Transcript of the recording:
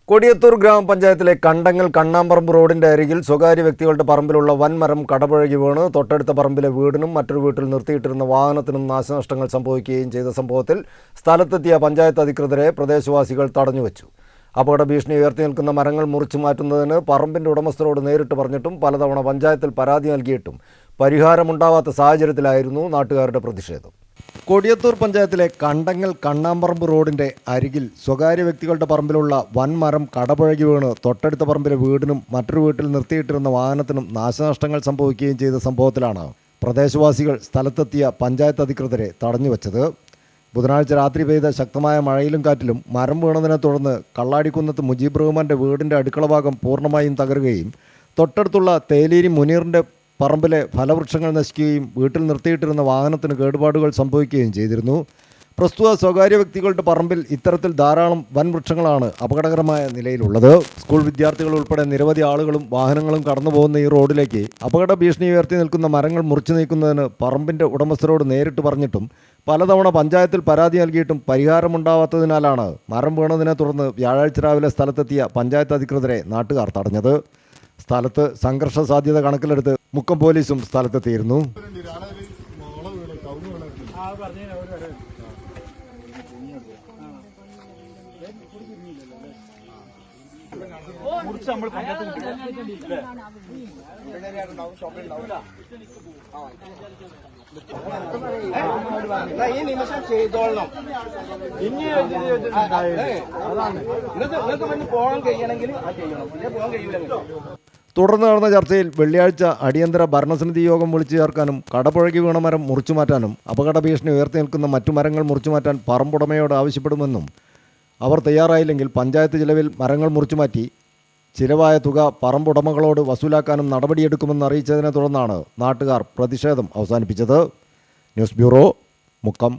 കൊടിയത്തൂർ ഗ്രാമപഞ്ചായത്തിലെ കണ്ടങ്ങൽ കണ്ണാമ്പറമ്പ് റോഡിന്റെ അരികിൽ സ്വകാര്യ വ്യക്തികളുടെ പറമ്പിലുള്ള വൻമരം കടപുഴകി വീണ് തൊട്ടടുത്ത പറമ്പിലെ വീടിനും മറ്റൊരു വീട്ടിൽ നിർത്തിയിട്ടിരുന്ന വാഹനത്തിനും നാശനഷ്ടങ്ങൾ സംഭവിക്കുകയും ചെയ്ത സംഭവത്തിൽ സ്ഥലത്തെത്തിയ പഞ്ചായത്ത് അധികൃതരെ പ്രദേശവാസികൾ തടഞ്ഞുവച്ചു. അപകട ഭീഷണി ഉയർത്തി നിൽക്കുന്ന മരങ്ങൾ മുറിച്ചു മാറ്റുന്നതിന് പറമ്പിന്റെ ഉടമസ്ഥരോട് നേരിട്ട് പറഞ്ഞിട്ടും പലതവണ പഞ്ചായത്തിൽ പരാതി നൽകിയിട്ടും പരിഹാരമുണ്ടാവാത്ത സാഹചര്യത്തിലായിരുന്നു നാട്ടുകാരുടെ പ്രതിഷേധം. കൊടിയത്തൂർ പഞ്ചായത്തിലെ കണ്ടങ്ങൽ കണ്ണാമ്പറമ്പ് റോഡിന്റെ അരികിൽ സ്വകാര്യ വ്യക്തികളുടെ പറമ്പിലുള്ള വൻമരം കടപുഴകി വീണ് തൊട്ടടുത്ത പറമ്പിലെ വീടിനും മറ്റൊരു വീട്ടിൽ നിർത്തിയിട്ടിരുന്ന വാഹനത്തിനും നാശനഷ്ടങ്ങൾ സംഭവിക്കുകയും ചെയ്ത സംഭവത്തിലാണ് പ്രദേശവാസികൾ സ്ഥലത്തെത്തിയ പഞ്ചായത്ത് അധികൃതരെ തടഞ്ഞുവച്ചത്. ബുധനാഴ്ച രാത്രി പെയ്ത ശക്തമായ മഴയിലും കാറ്റിലും മരം വീണതിനെ തുടർന്ന് കള്ളാടിക്കുന്നത്ത് മുജീബ് റഹ്മാന്റെ വീടിന്റെ അടുക്കള ഭാഗം പൂർണ്ണമായും തകരുകയും തൊട്ടടുത്തുള്ള തേലേരി മുനീറിന്റെ പറമ്പിലെ ഫലവൃക്ഷങ്ങൾ നശിക്കുകയും വീട്ടിൽ നിർത്തിയിട്ടിരുന്ന വാഹനത്തിന് കേടുപാടുകൾ സംഭവിക്കുകയും ചെയ്തിരുന്നു. പ്രസ്തുത സ്വകാര്യ വ്യക്തികളുടെ പറമ്പിൽ ഇത്തരത്തിൽ ധാരാളം വൻവൃക്ഷങ്ങളാണ് അപകടകരമായ നിലയിലുള്ളത്. സ്കൂൾ വിദ്യാർത്ഥികൾ ഉൾപ്പെടെ നിരവധി ആളുകളും വാഹനങ്ങളും കടന്നു പോകുന്ന ഈ റോഡിലേക്ക് അപകട ഭീഷണി ഉയർത്തി നിൽക്കുന്ന മരങ്ങൾ മുറിച്ചു നീക്കുന്നതിന് പറമ്പിന്റെ ഉടമസ്ഥരോട് നേരിട്ട് പറഞ്ഞിട്ടും പലതവണ പഞ്ചായത്തിൽ പരാതി നൽകിയിട്ടും പരിഹാരമുണ്ടാവാത്തതിനാലാണ് മരം വീണതിനെ തുടർന്ന് വ്യാഴാഴ്ച രാവിലെ സ്ഥലത്തെത്തിയ പഞ്ചായത്ത് അധികൃതരെ നാട്ടുകാർ തടഞ്ഞത്. സ്ഥലത്ത് സംഘർഷ സാധ്യത കണക്കിലെടുത്ത് മുക്കം പോലീസും സ്ഥലത്തെത്തിയിരുന്നു. ഈ നിമിഷം ചെയ്തോളണം. ഇനി നിങ്ങൾക്ക് പോകാൻ കഴിയണമെങ്കിൽ അത് ചെയ്യണം. പിന്നെ പോകാൻ കഴിയില്ലെങ്കിൽ. തുടർന്ന് നടന്ന ചർച്ചയിൽ വെള്ളിയാഴ്ച അടിയന്തര ഭരണസമിതി യോഗം വിളിച്ചു ചേർക്കാനും കടപുഴകി വീണ മരം മുറിച്ചു മാറ്റാനും അപകട ഭീഷണി ഉയർത്തി നിൽക്കുന്ന മറ്റു മരങ്ങൾ മുറിച്ചു മാറ്റാൻ പറമ്പുടമയോട് ആവശ്യപ്പെടുമെന്നും അവർ തയ്യാറായില്ലെങ്കിൽ പഞ്ചായത്ത് ചിലവിൽ മരങ്ങൾ മുറിച്ചു മാറ്റി ചിലവായ തുക പറമ്പുടമകളോട് വസൂലാക്കാനും നടപടിയെടുക്കുമെന്ന് അറിയിച്ചതിനെ തുടർന്നാണ് നാട്ടുകാർ പ്രതിഷേധം അവസാനിപ്പിച്ചത്. News bureau, Mukkam.